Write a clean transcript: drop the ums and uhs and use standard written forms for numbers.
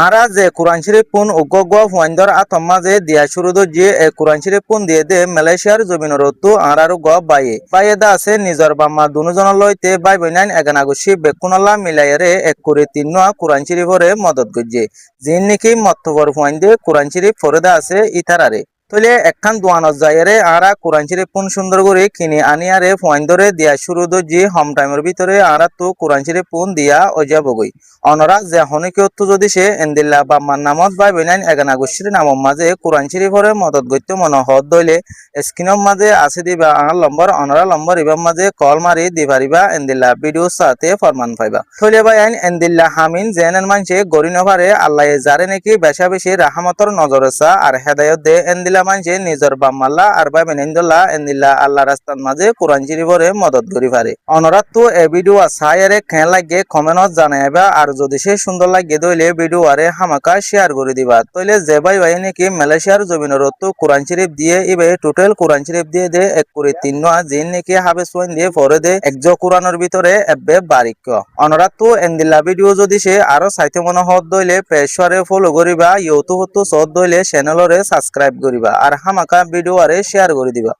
আরা যে কোরআন শরীফ পুন উগ্গ ফুয়াইন্দর আতম মাঝে দিয়া শুরু যে কোরআন শরীফ পুন দিয়ে দে মালয়েশিয়ার জমিনের রত্তু আরারু গ বাইয়ে দা আছে নিজর বাম্মা দুজনের লইতে বাই বইনাইন এগানাগুসি বেকুনল্লা মিলাইয়ারে এক করে তিন নোয়া কোরআন শরীফরে মদত গজ্জে যিন নাকি মত্তবর ফুয়াইন্দে কোরআন শরীফ ফরেদা আছে ইতারারে তলে একখান দোয়ানত যাইয়ারে আরা কোরআন শরীফ পুন সুন্দর করে কিনে আনিয়ারে ফুয়াইন্দরে দিয়া শুরু জি হম টাইমের ভিতরে আরা তো কোরআন শরীফ পুন দিয়া অজা বগই অনরা যে হনিকত্ব যদি সে এন্দিল্লা বাম্মার নামত বাই বইনাইন এগানা গোষ্ঠীর নামর মাঝে কোরআন শরীফরে মদত গত্য মন হদ দইলে স্ক্রিনের মাঝে আছে দিবা আঙার লম্বর অনরা লম্বর ইবার মাঝে কল মারি দিবারিবা এন্দিল্লা ভিডিও সাথে ফরমান পাইবা থইলে বাই আইন এন্দিল্লা হামিন জেনের মানছে গরি নভারে আল্লাহ যারে নাকি বেশা বেশি রাহামতর নজর সা আর হেদায়ত দে এন্দিল্লা মানছে নিজর বাম্মাল্লা আর বাই বেনেন্দুল্লাহ এন্দিল্লা আল্লাহ রাস্তার মাঝে কোরআন শরীফরে মদত করি পারে অনরা তো এ ভিডিও সাইয়ারে খেন লাগে কমেন্টত জানাইবা আর যদি সে সুন্দর লাগে দইলে ভিডিও আরে হামাকা শেয়ার করে দিবা তইলে যে ভাই নাকি মালয়েশিয়ার জমিনের তো কোরআন শরীফ দিয়ে ইবে টোটাল কোরআন শরীফ দিয়ে দে এক করে তিন নোয়া জিন নাকি হাবেস ওয়াইন দিয়ে পরে দে একজ কোরআনের ভিতরে এবে বারিক অনরা তো এন্দিল্লা ভিডিও যদি সে আরো সাইতে মনে হদ দইলে পেশরে ফলো করিবা ইউটিউব তো সদ দইলে চ্যানেলরে সাবস্ক্রাইব করিবা আর হামাকা ভিডিও আরে শেয়ার করে দিবা।